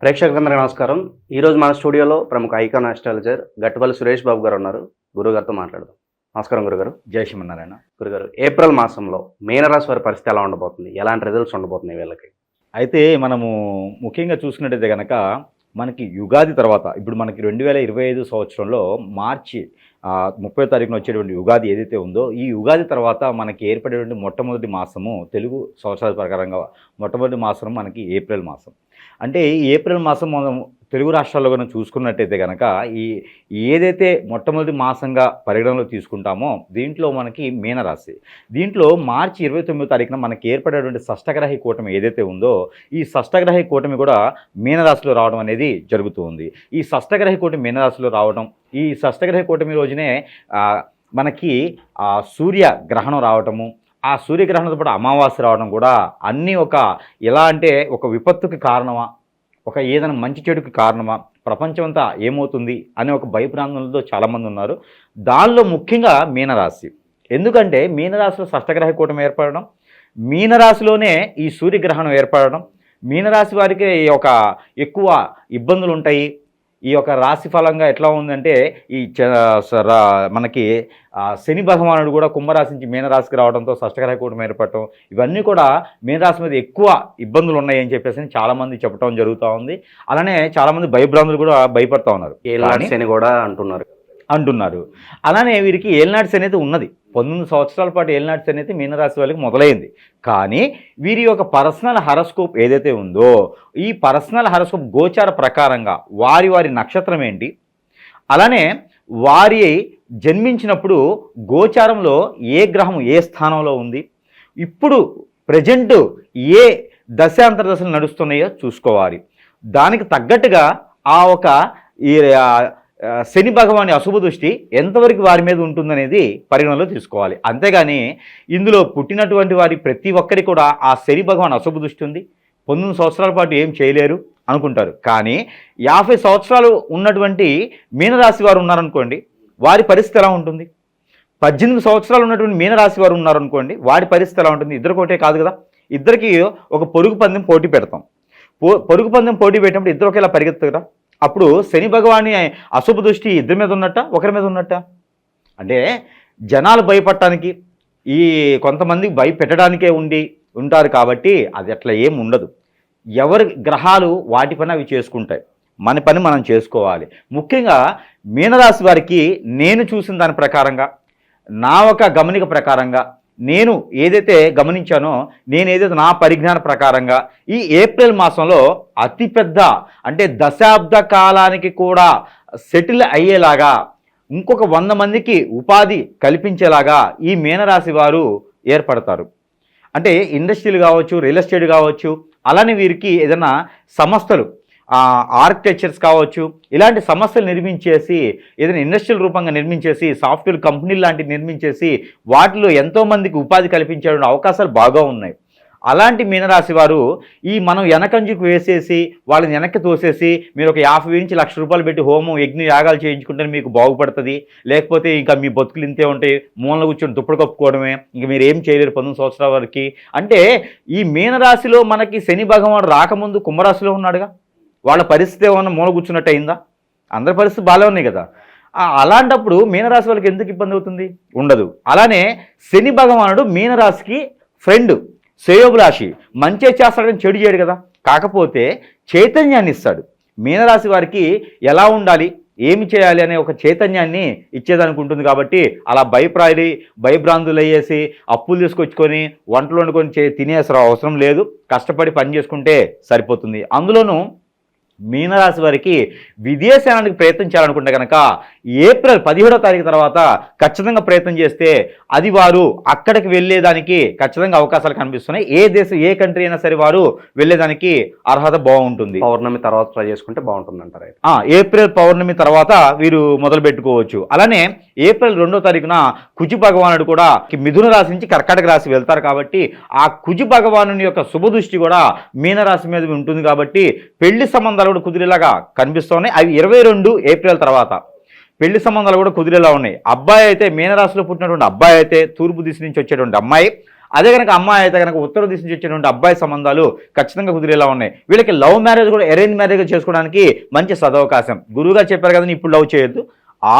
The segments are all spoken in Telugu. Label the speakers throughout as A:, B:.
A: ప్రేక్షకులందరికీ నమస్కారం. ఈరోజు మన స్టూడియోలో ప్రముఖ ఐకాన్ ఆస్ట్రాలజర్ గట్టుపల్లి సురేష్ బాబు గారు ఉన్నారు. గురుగారితో మాట్లాడదాం. నమస్కారం గురుగారు.
B: జై శ్రీమన్నారాయణ.
A: గురుగారు, ఏప్రిల్ మాసంలో మీనరాశి వారి పరిస్థితి ఎలా ఉండబోతుంది? ఎలాంటి రిజల్ట్స్ ఉండబోతున్నాయి వీళ్ళకి?
B: అయితే మనము ముఖ్యంగా చూసుకున్నట్టయితే కనుక మనకి యుగాది తర్వాత ఇప్పుడు మనకి 2025 సంవత్సరంలో మార్చి 30వ తారీఖున వచ్చేటువంటి యుగాది ఏదైతే ఉందో ఈ యుగాది తర్వాత మనకి ఏర్పడేటువంటి మొట్టమొదటి మాసము తెలుగు సంవత్సరాల ప్రకారంగా మొట్టమొదటి మాసం మనకి ఏప్రిల్ మాసం. అంటే ఈ ఏప్రిల్ మాసం మనం తెలుగు రాష్ట్రాల్లో కనుక చూసుకున్నట్టయితే కనుక ఏదైతే మొట్టమొదటి మాసంగా పరిగణనలో తీసుకుంటామో దీంట్లో మనకి మీనరాశి. దీంట్లో మార్చి 29వ తారీఖున మనకి ఏర్పడేటువంటి షష్టగ్రహి కూటమి ఏదైతే ఉందో ఈ షష్టగ్రహి కూటమి కూడా మీనరాశిలో రావడం అనేది జరుగుతూ ఉంది. ఈ షష్టగ్రహి కూటమి మీనరాశిలో రావడం, ఈ షష్టగ్రహి కూటమి రోజునే మనకి సూర్య గ్రహణం రావటము, ఆ సూర్యగ్రహణంతో పాటు అమావాస్య రావడం కూడా అన్నీ ఎలా అంటే ఒక విపత్తుకి కారణమా, ఒక ఏదైనా మంచి చెడుకి కారణమా, ప్రపంచం అంతా ఏమవుతుంది అనే ఒక భయభ్రాంతులతో చాలామంది ఉన్నారు. దానిలో ముఖ్యంగా మీనరాశి. ఎందుకంటే మీనరాశిలో షష్టగ్రహ కూటమి ఏర్పడడం, మీనరాశిలోనే ఈ సూర్యగ్రహణం ఏర్పడడం, మీనరాశి వారికి ఎక్కువ ఇబ్బందులు ఉంటాయి. ఈ యొక్క రాశి ఫలంగా ఎట్లా ఉందంటే మనకి శని భగవానుడు కూడా కుంభరాశి నుంచి మీనరాశికి రావడంతో షష్టగ్రహ కూటమి ఏర్పడటం, ఇవన్నీ కూడా మీనరాశి మీద ఎక్కువ ఇబ్బందులు ఉన్నాయని చెప్పేసి చాలామంది చెప్పడం జరుగుతూ ఉంది. అలానే చాలామంది భయభ్రాంతులు కూడా భయపడతా ఉన్నారు.
A: శని కూడా అంటున్నారు.
B: అలానే వీరికి ఏలినాటి శని అయితే ఉన్నది. 19 సంవత్సరాల పాటు ఏలినాటి శని అయితే మీనరాశి వాళ్ళకి మొదలైంది. కానీ వీరి యొక్క పర్సనల్ హరస్కోప్ ఏదైతే ఉందో ఈ పర్సనల్ హరస్కోప్ గోచార ప్రకారంగా వారి నక్షత్రం ఏంటి, అలానే వారి జన్మించినప్పుడు గోచారంలో ఏ గ్రహం ఏ స్థానంలో ఉంది, ఇప్పుడు ప్రజెంట్ ఏ దశాంతర దశలు నడుస్తున్నాయో చూసుకోవాలి. దానికి తగ్గట్టుగా ఈ శని భగవాని అశుభ దృష్టి ఎంతవరకు వారి మీద ఉంటుందనేది పరిగణనలో తీసుకోవాలి. అంతేగాని ఇందులో పుట్టినటువంటి వారి ప్రతి ఒక్కరికి కూడా ఆ శని భగవాన్ అశుభ దృష్టి ఉంది, 19 సంవత్సరాల పాటు ఏం చేయలేరు అనుకుంటారు. కానీ 50 సంవత్సరాలు ఉన్నటువంటి మీనరాశి వారు ఉన్నారనుకోండి, వారి పరిస్థితి ఎలా ఉంటుంది? 18 సంవత్సరాలు ఉన్నటువంటి మీనరాశి వారు ఉన్నారనుకోండి, వారి పరిస్థితి ఎలా ఉంటుంది? ఇద్దరు కోటే కాదు కదా, ఇద్దరికి ఒక పొరుగు పందెం పోటీ పెడతాం. పొరుగు పందెం పోటీ పెట్టినప్పుడు ఇద్దరు ఒకేలా పరిగెత్తుకురా. అప్పుడు శని భగవాని అశుభ దృష్టి ఇద్దరి మీద ఉన్నట్ట ఒకరి మీద ఉన్నట్ట? అంటే జనాలు భయపడటానికి ఈ కొంతమంది భయపెట్టడానికే ఉంటారు కాబట్టి అది అట్లా ఏం ఉండదు. ఎవరి గ్రహాలు వాటి పని అవి చేసుకుంటాయి, మన పని మనం చేసుకోవాలి. ముఖ్యంగా మీనరాశి వారికి నేను చూసిన దాని ప్రకారంగా, నా గమనిక ప్రకారంగా, నేను ఏదైతే గమనించానో, నేనేదైతే నా పరిజ్ఞాన ప్రకారంగా ఈ ఏప్రిల్ మాసంలో అతిపెద్ద అంటే దశాబ్ద కాలానికి కూడా సెటిల్ అయ్యేలాగా ఇంకొక 100 మందికి ఉపాధి కల్పించేలాగా ఈ మీనరాశి వారు ఏర్పడతారు. అంటే ఇండస్ట్రీలు కావచ్చు, రియల్ ఎస్టేట్ కావచ్చు, అలానే వీరికి ఏదైనా సంస్థలు ఆర్కిటెక్చర్స్ కావచ్చు, ఇలాంటి సమస్యలు నిర్మించేసి ఏదైనా ఇండస్ట్రియల్ రూపంగా నిర్మించేసి సాఫ్ట్వేర్ కంపెనీలు లాంటివి నిర్మించేసి వాటిలో ఎంతోమందికి ఉపాధి కల్పించే అవకాశాలు బాగా ఉన్నాయి. అలాంటి మీనరాశి వారు మనం వెనకంజుకు వేసేసి వాళ్ళని వెనక్కి తోసేసి మీరు ఒక 50,000 నుంచి ₹1,00,000 పెట్టి హోమం యజ్ఞ యాగాలు చేయించుకుంటే మీకు బాగుపడుతుంది, లేకపోతే ఇంకా మీ బతుకులు ఇంతే ఉంటాయి, మూలన కూర్చొని దుప్పటి కప్పుకోవడమే, ఇంకా మీరు ఏం చేయలేరు 19 సంవత్సరాల వరకు. అంటే ఈ మీనరాశిలో మనకి శని భగవానుడు రాకముందు కుంభరాశిలో ఉన్నాడుగా, వాళ్ళ పరిస్థితి ఏమన్నా మూల కూర్చున్నట్టు అయిందా? అందరి పరిస్థితి బాగానే ఉన్నాయి కదా. అలాంటప్పుడు మీనరాశి వాళ్ళకి ఎందుకు ఇబ్బంది అవుతుంది? ఉండదు. అలానే శని భగవానుడు మీనరాశికి ఫ్రెండ్, శ్రేయోభిలాషి, మంచి చేస్తాడని చెడు చేయడు కదా. కాకపోతే చైతన్యాన్ని ఇస్తాడు. మీనరాశి వారికి ఎలా ఉండాలి, ఏమి చేయాలి అనే ఒక చైతన్యాన్ని ఇచ్చేదానికి ఉంటుంది. కాబట్టి అలా భయభ్రాంతులు అయ్యేసి అప్పులు తీసుకొచ్చుకొని వంటలు వండుకొని తినేసే అవసరం లేదు. కష్టపడి పని చేసుకుంటే సరిపోతుంది. అందులోనూ మీనరాశి వారికి విదేశానికి ప్రయత్నం చేయాలనుకుంటే కనుక ఏప్రిల్ 17వ తారీఖు తర్వాత ఖచ్చితంగా ప్రయత్నం చేస్తే అది వారు అక్కడికి వెళ్ళేదానికి ఖచ్చితంగా అవకాశాలు కనిపిస్తున్నాయి. ఏ దేశం ఏ కంట్రీ అయినా సరే వారు వెళ్ళేదానికి అర్హత బాగుంటుంది.
A: పౌర్ణమి తర్వాత ట్రై చేసుకుంటే బాగుంటుంది అంటారు.
B: ఏప్రిల్ పౌర్ణమి తర్వాత వీరు మొదలు పెట్టుకోవచ్చు. అలానే ఏప్రిల్ 2వ తారీఖున కుజు భగవానుడు కూడా మిథున రాశి నుంచి కర్కాటక రాశి వెళ్తారు కాబట్టి ఆ కుజు భగవాను యొక్క శుభ దృష్టి కూడా మీనరాశి మీద ఉంటుంది. కాబట్టి పెళ్లి సంబంధాలు కూడా కుదిరేలాగా కనిపిస్తున్నాయి. అవి 22 ఏప్రిల్ తర్వాత పెళ్లి సంబంధాలు కూడా కుదిరేలా ఉన్నాయి. అబ్బాయి అయితే మీనరాశిలో పుట్టినటువంటి అబ్బాయి అయితే తూర్పు దిశ నుంచి వచ్చేటువంటి అమ్మాయి, అదే కనుక అమ్మాయి అయితే కనుక ఉత్తర దిశ నుంచి వచ్చేటువంటి అబ్బాయి సంబంధాలు ఖచ్చితంగా కుదిరేలా ఉన్నాయి. వీళ్ళకి లవ్ మ్యారేజ్ కూడా అరేంజ్ మ్యారేజ్ చేసుకోవడానికి మంచి సదవకాశం. గురువుగారు చెప్పారు కదండి, ఇప్పుడు లవ్ చేయొద్దు.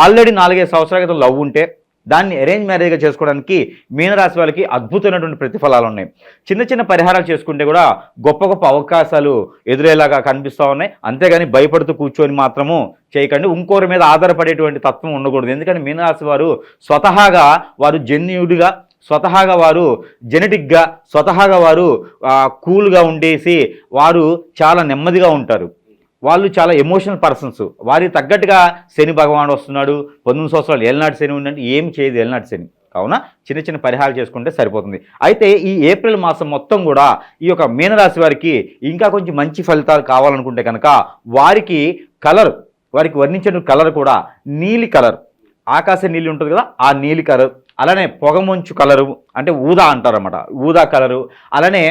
B: ఆల్రెడీ 4-5 సంవత్సరాల క్రితం లవ్ ఉంటే దాన్ని అరేంజ్ మ్యారేజ్గా చేసుకోవడానికి మీనరాశి వాళ్ళకి అద్భుతమైనటువంటి ప్రతిఫలాలు ఉన్నాయి. చిన్న చిన్న పరిహారాలు చేసుకుంటే కూడా గొప్ప గొప్ప అవకాశాలు ఎదురేలాగా కనిపిస్తూ ఉన్నాయి. అంతేగాని భయపడుతూ కూర్చొని మాత్రము చేయకండి. ఇంకోరి మీద ఆధారపడేటువంటి తత్వం ఉండకూడదు. ఎందుకంటే మీనరాశి వారు స్వతహాగా వారు జెన్యుడిగా, స్వతహాగా వారు జెనెటిక్గా, స్వతహాగా వారు కూల్గా ఉండేసి వారు చాలా నెమ్మదిగా ఉంటారు. వాళ్ళు చాలా ఎమోషనల్ పర్సన్స్. వారికి తగ్గట్టుగా శని భగవానుడు వస్తున్నాడు. 19 సంవత్సరాలు ఏలినాటి శని ఉండండి, ఏం చేయదు ఏలినాటి శని. కావున చిన్న చిన్న పరిహారాలు చేసుకుంటే సరిపోతుంది. అయితే ఈ ఏప్రిల్ మాసం మొత్తం కూడా ఈ యొక్క మీనరాశి వారికి ఇంకా కొంచెం మంచి ఫలితాలు కావాలనుకుంటే కనుక వారికి కలర్, వారికి వర్ణించిన కలర్ కూడా నీలి కలర్, ఆకాశ నీలి ఉంటుంది కదా, ఆ నీలి కలర్, అలానే పొగమంచు కలరు అంటే ఊదా అంటారన్నమాట, ఊదా కలరు, అలానే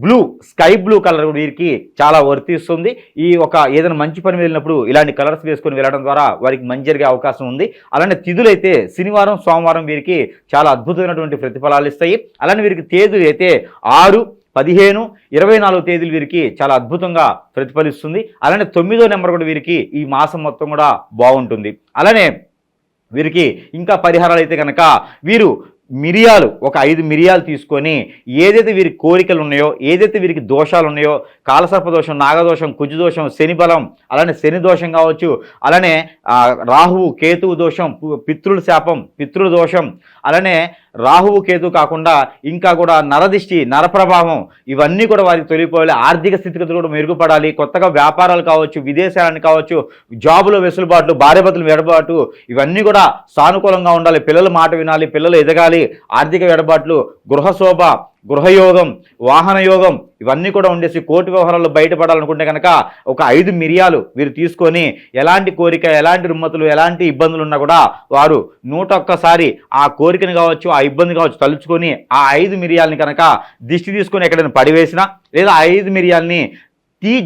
B: బ్లూ, స్కై బ్లూ కలర్ వీరికి చాలా వర్తిస్తుంది. ఈ ఒక ఏదైనా మంచి పని వెళ్ళినప్పుడు ఇలాంటి కలర్స్ వేసుకొని వెళ్ళడం ద్వారా వారికి మంచి జరిగే అవకాశం ఉంది. అలానే తిథులైతే శనివారం, సోమవారం వీరికి చాలా అద్భుతమైనటువంటి ప్రతిఫలాలు ఇస్తాయి. అలానే వీరికి తేదీలు అయితే 6, 15, 24 తేదీలు వీరికి చాలా అద్భుతంగా ప్రతిఫలిస్తుంది. అలానే 9వ నెంబర్ కూడా వీరికి ఈ మాసం మొత్తం కూడా బాగుంటుంది. అలానే వీరికి ఇంకా పరిహారాలు అయితే కనుక వీరు మిరియాలు, ఒక 5 మిరియాలు తీసుకొని ఏదైతే వీరి కోరికలు ఉన్నాయో, ఏదైతే వీరికి దోషాలు ఉన్నాయో, కాలసర్ప దోషం, నాగదోషం, కుజదోషం, శని బలం, అలానే శని దోషం కావచ్చు, అలానే రాహువు కేతువు దోషం, పితృల శాపం, పితృ దోషం, అలానే రాహువు కేతు కాకుండా ఇంకా కూడా నరదిష్టి, నరప్రభావం, ఇవన్నీ కూడా వారికి తొలిపోవాలి. ఆర్థిక స్థితిగతులు కూడా మెరుగుపడాలి. కొత్తగా వ్యాపారాలు కావచ్చు, విదేశాలను కావచ్చు, జాబులో వెసులుబాట్లు, భార్యాభర్తల వెడబాటు, ఇవన్నీ కూడా సానుకూలంగా ఉండాలి. పిల్లల మాట వినాలి, పిల్లలు ఎదగాలి. ఆర్థిక వెడబాట్లు, గృహశోభ, గృహయోగం, వాహన యోగం, ఇవన్నీ కూడా ఉండేసి కోర్టు వ్యవహారాల్లో బయటపడాలనుకుంటే కనుక ఒక 5 మిరియాలు వీరు తీసుకొని ఎలాంటి కోరిక, ఎలాంటి రుమ్మతులు, ఎలాంటి ఇబ్బందులు ఉన్నా కూడా వారు 101 ఆ కోరికను కావచ్చు, ఆ ఇబ్బంది కావచ్చు తలుచుకొని ఆ 5 మిరియాలని కనుక దిష్టి తీసుకొని ఎక్కడైనా పడివేసినా, లేదా 5 మిరియాలని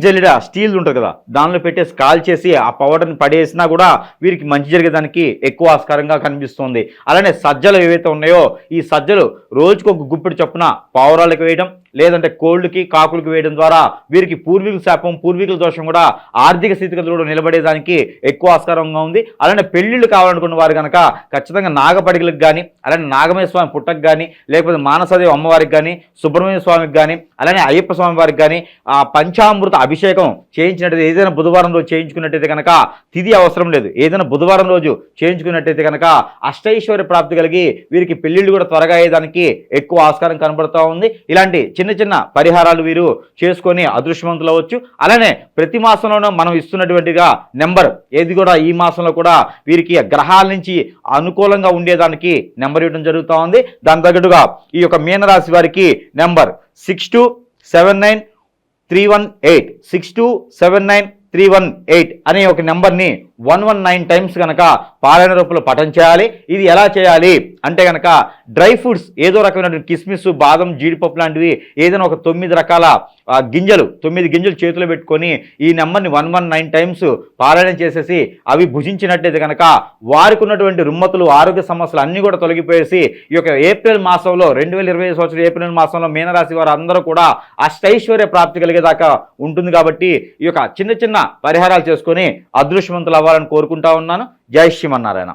B: జల్లిడ స్టీల్ ఉంటుంది కదా, దానిలో పెట్టేసి కాల్ చేసి ఆ పౌడర్ని పడేసినా కూడా వీరికి మంచి జరిగేదానికి ఎక్కువ ఆస్కారంగా కనిపిస్తుంది. అలానే సజ్జలు ఏవైతే ఉన్నాయో ఈ సజ్జలు రోజుకొక గుప్పిడి చొప్పున పావురాలకు వేయడం, లేదంటే కోళ్ళకి, కాకులకు వేయడం ద్వారా వీరికి పూర్వీకుల శాపం, పూర్వీకుల దోషం కూడా ఆర్థిక స్థితిగతులు కూడా నిలబడేదానికి ఎక్కువ ఆస్కారంగా ఉంది. అలానే పెళ్లిళ్ళు కావాలనుకున్న వారు కనుక ఖచ్చితంగా నాగపడికలకు కానీ, అలానే నాగమయ్య స్వామి పుట్టకు కానీ, లేకపోతే మానసదేవి అమ్మవారికి కానీ, సుబ్రహ్మణ్య స్వామికి కానీ, అలానే అయ్యప్ప స్వామి వారికి కానీ పంచామృత అభిషేకం చేయించినట్టయితే, ఏదైనా బుధవారం రోజు చేయించుకున్నట్టయితే కనుక తిథి అవసరం లేదు, ఏదైనా బుధవారం రోజు చేయించుకున్నట్టయితే కనుక అష్టైశ్వర్య ప్రాప్తి కలిగి వీరికి పెళ్లిళ్ళు కూడా త్వరగా అయ్యేదానికి ఎక్కువ ఆస్కారం కనబడుతూ ఉంది. ఇలాంటి చిన్న చిన్న పరిహారాలు వీరు చేసుకొని అదృష్టవంతులు అవ్వచ్చు. అలానే ప్రతి మాసంలోనూ మనం ఇస్తున్నటువంటిగా నెంబర్ ఏది కూడా ఈ మాసంలో కూడా వీరికి గ్రహాల నుంచి అనుకూలంగా ఉండేదానికి నెంబర్ ఇవ్వడం జరుగుతూ ఉంది. దాని తగ్గట్టుగా ఈ యొక్క మీనరాశి వారికి నెంబర్ 6279318 6279318 అనే ఒక నెంబర్ని 119 టైమ్స్ కనుక పారాయణ రూపంలో పఠం చేయాలి. ఇది ఎలా చేయాలి అంటే కనుక డ్రై ఫ్రూట్స్, ఏదో రకమైనటువంటి కిస్మిస్, బాదం, జీడిపప్పు లాంటివి ఏదైనా ఒక 9 రకాల గింజలు, 9 గింజలు చేతిలో పెట్టుకొని ఈ నెంబర్ని 119 టైమ్స్ పారాయణ చేసేసి అవి భుజించినట్టయితే కనుక వారికి ఉన్నటువంటి రుమ్మతులు, ఆరోగ్య సమస్యలు అన్నీ కూడా తొలగిపోయేసి ఈ యొక్క ఏప్రిల్ మాసంలో 2025 సంవత్సరం ఏప్రిల్ మాసంలో మీనరాశి వారు అందరూ కూడా అష్టైశ్వర్య ప్రాప్తి కలిగేదాకా ఉంటుంది. కాబట్టి ఈ యొక్క చిన్న చిన్న పరిహారాలు చేసుకొని అదృష్టవంతులు అవ్వాలని కోరుకుంటా ఉన్నాను. జై శ్రీమన్నారాయణ.